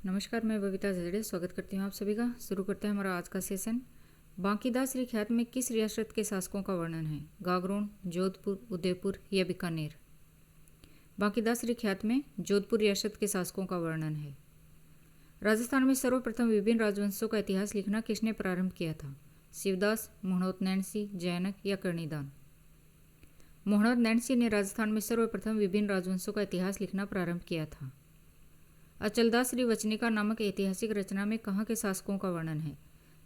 नमस्कार, मैं बबीता जजड़े स्वागत करती हूँ आप सभी का। शुरू करते हैं हमारा आज का सेशन। बांकीदासरी ख्यात में किस रियासत के शासकों का वर्णन है? गागरोन, जोधपुर, उदयपुर या बीकानेर? बांकीदासरी ख्यात में जोधपुर रियासत के शासकों का वर्णन है। राजस्थान में सर्वप्रथम विभिन्न राजवंशों का इतिहास लिखना किसने प्रारंभ किया था? शिवदास, मोहनोद नैणसी, जैनक या कर्णिदान? मोहनोद नैणसी ने राजस्थान में सर्वप्रथम विभिन्न राजवंशों का इतिहास लिखना प्रारंभ किया था। अचलदास श्री वचनिका नामक ऐतिहासिक रचना में कहाँ के शासकों का वर्णन है?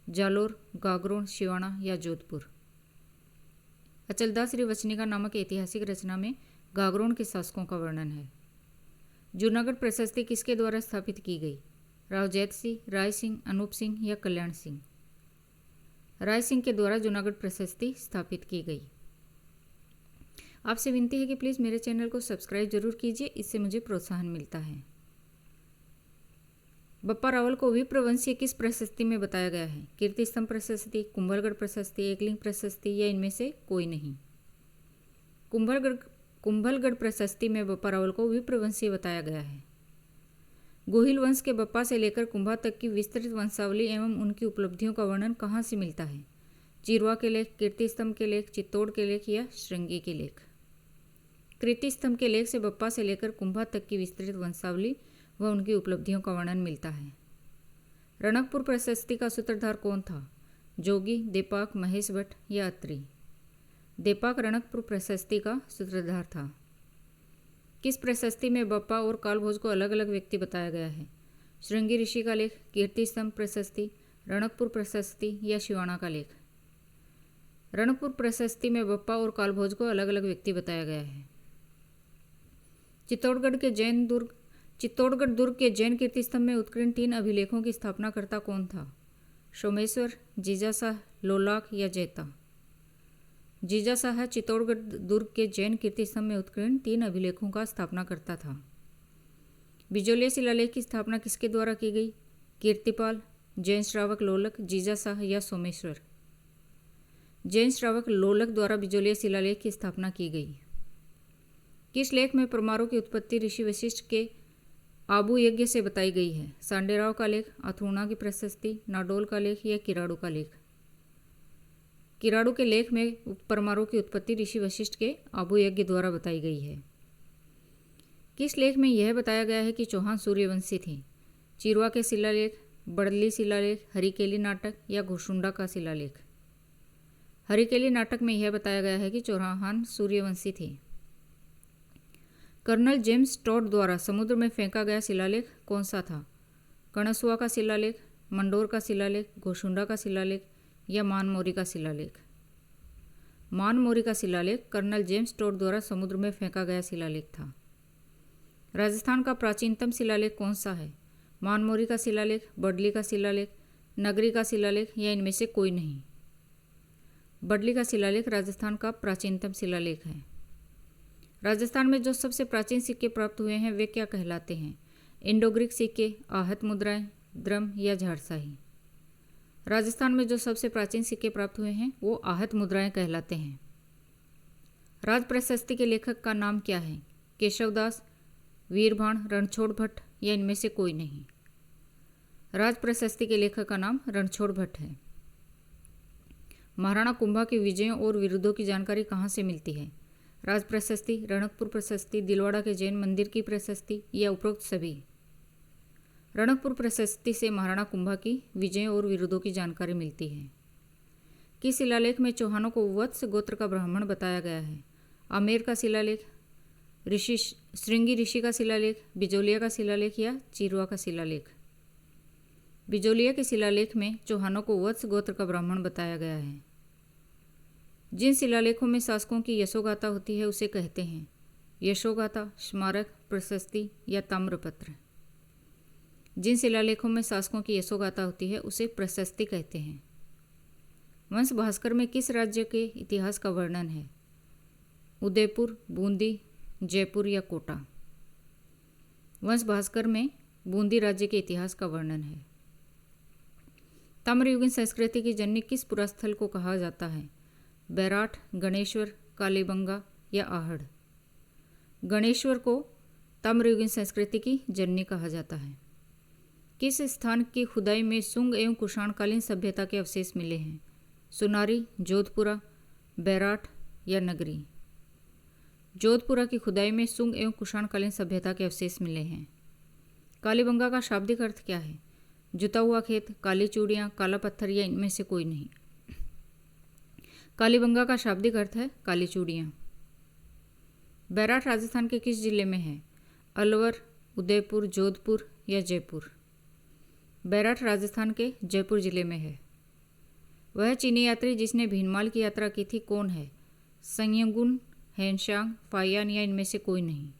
जालोर, गागरोन, सिवाना या जोधपुर? अचलदास श्री वचनिका नामक ऐतिहासिक रचना में गागरोन के शासकों का वर्णन है। जूनागढ़ प्रशस्ति किसके द्वारा स्थापित की गई? राव जैत सिंह, राय सिंह, अनूप सिंह या कल्याण सिंह? राय सिंह के द्वारा जूनागढ़ प्रशस्ति स्थापित की गई। आपसे विनती है कि प्लीज़ मेरे चैनल को सब्सक्राइब जरूर कीजिए, इससे मुझे प्रोत्साहन मिलता है। बप्पा रावल को विप्रवंशीय किस प्रशस्ति में बताया गया है? कीर्ति स्तंभ प्रशस्ति, कुंभलगढ़ प्रशस्ति, एकलिंग प्रशस्ति या इनमें से कोई नहीं? कुंभलगढ़ प्रशस्ति में बप्पा रावल को विप्रवंशीय बताया गया है। गोहिल वंश के बप्पा से लेकर कुंभा तक की विस्तृत वंशावली एवं उनकी उपलब्धियों का वर्णन कहाँ से मिलता है? चिरवा के लेख, कीर्ति स्तंभ के लेख, चित्तौड़ के लेख या श्रृंगी के लेख? कीर्ति स्तंभ के लेख से बप्पा से लेकर कुंभा तक की विस्तृत वंशावली व उनकी उपलब्धियों का वर्णन मिलता है। रणकपुर प्रशस्ति का सूत्रधार कौन था? जोगी, देपाक, महेश भट्ट या अत्रि? देपाक रणकपुर प्रशस्ति का सूत्रधार था। किस प्रशस्ति में बप्पा और कालभोज को अलग अलग व्यक्ति बताया गया है? श्रृंगी ऋषि का लेख, कीर्ति स्तंभ प्रशस्ति, रणकपुर प्रशस्ति या शिवाना का लेख? रणकपुर प्रशस्ति में बप्पा और कालभोज को अलग अलग व्यक्ति बताया गया है। चित्तौड़गढ़ दुर्ग के जैन कीर्ति स्तंभ में उत्कीर्ण 3 अभिलेखों की स्थापनाकर्ता कौन था? सोमेश्वर, जीजाशाह, लोलाक या जैता? जीजाशाह चित्तौड़गढ़ दुर्ग के जैन कीर्ति स्तंभ में उत्कीर्ण 3 अभिलेखों का स्थापनाकर्ता था। बिजोलिया शिलालेख की स्थापना किसके द्वारा की गई? कीर्तिपाल, जैन श्रावक लोलक, जीजाशाह या सोमेश्वर? जैन श्रावक लोलक द्वारा बिजोलिया शिलालेख की स्थापना की गई। किस लेख में परमाणु की उत्पत्ति ऋषि वशिष्ठ के आबू यज्ञ से बताई गई है? सांडेराव का लेख, अथुर्णा की प्रशस्ति, नाडोल का लेख या किराड़ू का लेख? किराड़ू के लेख में परमाणु की उत्पत्ति ऋषि वशिष्ठ के आबू यज्ञ द्वारा बताई गई है। किस लेख में यह बताया गया है कि चौहान सूर्यवंशी थे? चिरवा के शिलालेख, बड़ली शिलालेख, हरिकेली नाटक या घोषुंडा का शिलालेख? हरिकेली नाटक में यह बताया गया है कि चौहान सूर्यवंशी थे। कर्नल जेम्स टॉड द्वारा समुद्र में फेंका गया शिलालेख कौन सा था? कणसुआ का शिलालेख, मंडोर का शिलालेख, घोषुंडा का शिलालेख या मानमोरी का शिलालेख? मानमोरी का शिलालेख कर्नल जेम्स टॉड द्वारा समुद्र में फेंका गया शिलालेख था। राजस्थान का प्राचीनतम शिलालेख कौन सा है? मानमोरी का शिलालेख, बडली का शिलालेख, नगरी का शिलालेख या इनमें से कोई नहीं? बडली का शिलालेख राजस्थान का प्राचीनतम शिलालेख है। राजस्थान में जो सबसे प्राचीन सिक्के प्राप्त हुए हैं वे क्या कहलाते हैं? इंडो ग्रीक सिक्के, आहत मुद्राएं, द्रम या झाड़शाही? राजस्थान में जो सबसे प्राचीन सिक्के प्राप्त हुए हैं वो आहत मुद्राएं कहलाते हैं। राज प्रशस्ति के लेखक का नाम क्या है? केशवदास, वीरभाण, रणछोड़ भट्ट या इनमें से कोई नहीं? राज प्रशस्ति के लेखक का नाम रणछोड़ भट्ट है। महाराणा कुंभा के विजयों और विरोधों की जानकारी कहाँ से मिलती है? राज प्रशस्ति, रणकपुर प्रशस्ति, दिलवाड़ा के जैन मंदिर की प्रशस्ति या उपरोक्त सभी? रणकपुर प्रशस्ति से महाराणा कुंभा की विजयों और विरोधों की जानकारी मिलती है। किस शिलालेख में चौहानों को वत्स गोत्र का ब्राह्मण बताया गया है? आमेर का शिलालेख, श्रृंगी ऋषि का शिलालेख, बिजोलिया का शिलालेख या चिरवा का शिलालेख? बिजोलिया के शिलालेख में चौहानों को वत्स गोत्र का ब्राह्मण बताया गया है। जिन शिलालेखों में शासकों की यशोगाथा होती है उसे कहते हैं यशोगाथा, स्मारक, प्रशस्ति या ताम्रपत्र? जिन शिलालेखों में शासकों की यशोगाथा होती है उसे प्रशस्ति कहते हैं। वंश भास्कर में किस राज्य के इतिहास का वर्णन है? उदयपुर, बूंदी, जयपुर या कोटा? वंश भास्कर में बूंदी राज्य के इतिहास का वर्णन है। ताम्रयुगीन संस्कृति की जननी किस पुरास्थल को कहा जाता है? बैराठ, गणेश्वर, कालीबंगा या आहड़? गणेश्वर को ताम्रयुगीन संस्कृति की जननी कहा जाता है। किस स्थान की खुदाई में सुंग एवं कुषाणकालीन सभ्यता के अवशेष मिले हैं? सुनारी, जोधपुरा, बैराठ या नगरी? जोधपुरा की खुदाई में सुंग एवं कुषाणकालीन सभ्यता के अवशेष मिले हैं। कालीबंगा का शाब्दिक अर्थ क्या है? जुता हुआ खेत, काली चूड़ियाँ, काला पत्थर या इनमें से कोई नहीं? कालीबंगा का शाब्दिक अर्थ है काली चूड़ियाँ। बैराठ राजस्थान के किस जिले में है? अलवर, उदयपुर, जोधपुर या जयपुर? बैराठ राजस्थान के जयपुर जिले में है। वह चीनी यात्री जिसने भीनमाल की यात्रा की थी कौन है? संयगुन, हेनशांग, फायान या इनमें से कोई नहीं?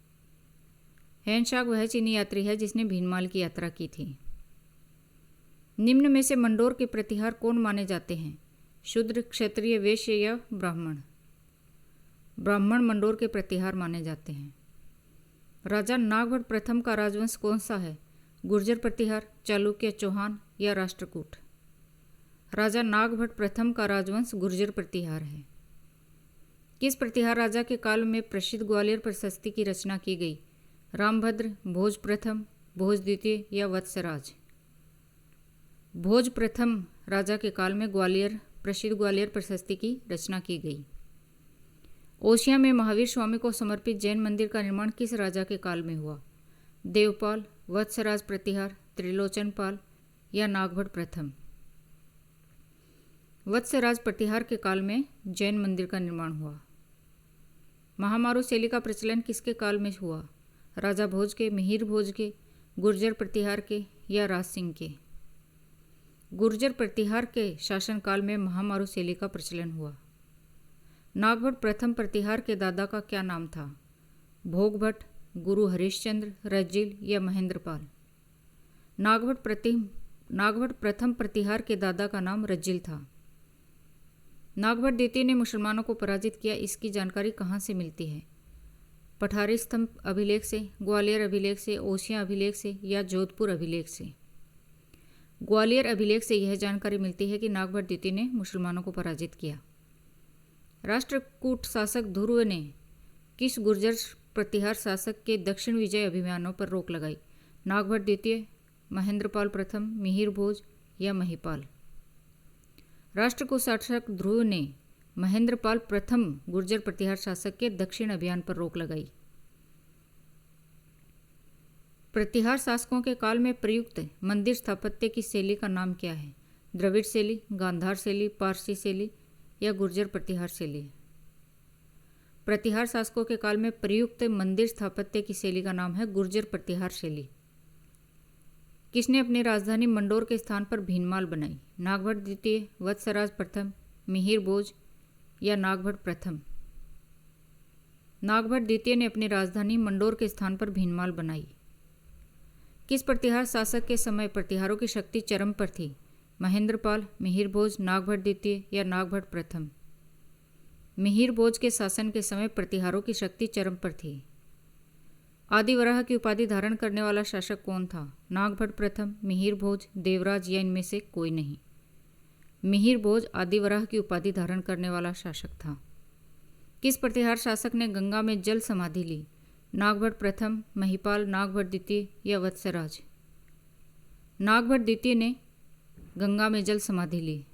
हेनशांग वह चीनी यात्री है जिसने भीनमाल की यात्रा की थी। निम्न में से मंडोर के प्रतिहार कौन माने जाते हैं? शूद्र, क्षत्रिय, वैश्य या ब्राह्मण? ब्राह्मण मंडोर के प्रतिहार माने जाते हैं। राजा नागभट्ट प्रथम का राजवंश कौन सा है? गुर्जर प्रतिहार, चालुक्य, चौहान या राष्ट्रकूट? राजा नागभट्ट प्रथम का राजवंश गुर्जर प्रतिहार है। किस प्रतिहार राजा के काल में प्रसिद्ध ग्वालियर प्रशस्ति की रचना की गई? रामभद्र, भोज प्रथम, भोज द्वितीय या वत्सराज? भोज प्रथम राजा के काल में प्रसिद्ध ग्वालियर प्रशस्ति की रचना की गई। ओसिया में महावीर स्वामी को समर्पित जैन मंदिर का निर्माण किस राजा के काल में हुआ? देवपाल, वत्सराज प्रतिहार, त्रिलोचन पाल या नागभट्ट प्रथम? वत्सराज प्रतिहार के काल में जैन मंदिर का निर्माण हुआ। महामारू शैली का प्रचलन किसके काल में हुआ? राजा भोज के, मिहिर भोज के, गुर्जर प्रतिहार के या राज सिंह के? गुर्जर प्रतिहार के शासनकाल में महामारू शैली का प्रचलन हुआ। नागभट्ट प्रथम प्रतिहार के दादा का क्या नाम था? भोगभट्ट, गुरु हरिश्चंद्र, रज्जिल या महेंद्रपाल? नागभट्ट प्रथम प्रतिहार के दादा का नाम रज्जिल था। नागभट्ट द्वितीय ने मुसलमानों को पराजित किया, इसकी जानकारी कहाँ से मिलती है? पठारी स्तंभ अभिलेख से, ग्वालियर अभिलेख से, ओसियां अभिलेख से या जोधपुर अभिलेख से? ग्वालियर अभिलेख से यह जानकारी मिलती है कि नागभट्ट द्वितीय ने मुसलमानों को पराजित किया। राष्ट्रकूट शासक ध्रुव ने किस गुर्जर प्रतिहार शासक के दक्षिण विजय अभियानों पर रोक लगाई? नागभट्ट द्वितीय, महेंद्रपाल प्रथम, मिहिर भोज या महिपाल? राष्ट्रकूट शासक ध्रुव ने महेंद्रपाल प्रथम गुर्जर प्रतिहार शासक के दक्षिण अभियान पर रोक लगाई। प्रतिहार शासकों के काल में प्रयुक्त मंदिर स्थापत्य की शैली का नाम क्या है? द्रविड़ शैली, गांधार शैली, पारसी शैली या गुर्जर प्रतिहार शैली? प्रतिहार शासकों के काल में प्रयुक्त मंदिर स्थापत्य की शैली का नाम है गुर्जर प्रतिहार शैली। किसने अपनी राजधानी मंडोर के स्थान पर भीनमाल बनाई? नागभट्ट द्वितीय, वत्सराज प्रथम, मिहिर भोज या नागभट्ट प्रथम? नागभट्ट द्वितीय ने अपनी राजधानी मंडोर के स्थान पर भीनमाल बनाई। किस प्रतिहार शासक के समय प्रतिहारों की शक्ति चरम पर थी? महेंद्रपाल, मिहिर भोज, नागभट्ट द्वितीय या नागभट्ट प्रथम? मिहिर भोज के शासन के समय प्रतिहारों की शक्ति चरम पर थी। आदिवराह की उपाधि धारण करने वाला शासक कौन था? नागभट्ट प्रथम, मिहिर भोज, देवराज या इनमें से कोई नहीं? मिहिर भोज आदिवराह की उपाधि धारण करने वाला शासक था। किस प्रतिहार शासक ने गंगा में जल समाधि ली? नागभट्ट प्रथम, महिपाल, नागभट्ट द्वितीय या वत्सराज? नागभट्ट द्वितीय ने गंगा में जल समाधि ली।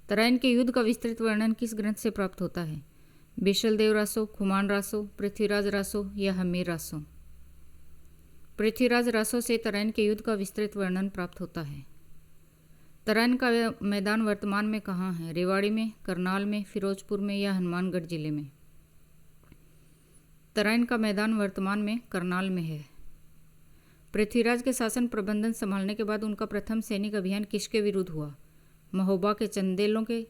तराइन के युद्ध का विस्तृत वर्णन किस ग्रंथ से प्राप्त होता है? बिशलदेव रासो, खुमान रासो, पृथ्वीराज रासो या हमीर रासो? पृथ्वीराज रासो से तराइन के युद्ध का विस्तृत वर्णन प्राप्त होता है। तराइन का मैदान वर्तमान में कहाँ है? रेवाड़ी में, करनाल में, फिरोजपुर में या हनुमानगढ़ जिले में? तराइन का मैदान वर्तमान में करनाल में है। पृथ्वीराज के शासन प्रबंधन संभालने के बाद उनका प्रथम सैनिक अभियान किसके विरुद्ध हुआ? महोबा के चंदेलों के,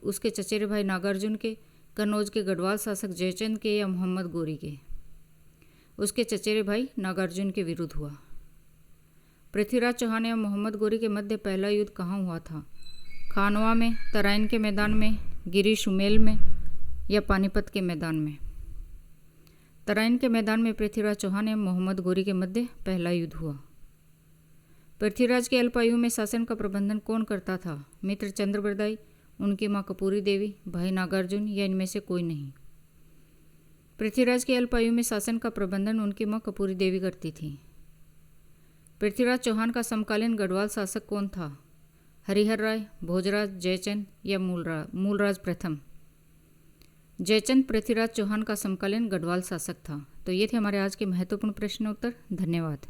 उसके चचेरे भाई नागार्जुन के, कन्नौज के गढ़वाल शासक जयचंद के या मोहम्मद गोरी के? उसके चचेरे भाई नागार्जुन के विरुद्ध हुआ। पृथ्वीराज चौहान एवं मोहम्मद गोरी के मध्य पहला युद्ध कहाँ हुआ था? खानवा में, तराइन के मैदान में, गिरी शुमेल में या पानीपत के मैदान में? तराइन के मैदान में पृथ्वीराज चौहान एवं मोहम्मद गोरी के मध्य पहला युद्ध हुआ। पृथ्वीराज के अल्पायु में शासन का प्रबंधन कौन करता था? मित्र चंद्रबरदाई, उनकी माँ कपूरी देवी, भाई नागार्जुन या इनमें से कोई नहीं? पृथ्वीराज के अल्पायु में शासन का प्रबंधन उनकी माँ कपूरी देवी करती थी। पृथ्वीराज चौहान का समकालीन गढ़वाल शासक कौन था? हरिहर राय, भोजराज, जयचंद या मूलराज प्रथम? जयचंद पृथ्वीराज चौहान का समकालीन गढ़वाल शासक था। तो ये थे हमारे आज के महत्वपूर्ण प्रश्न उत्तर। धन्यवाद।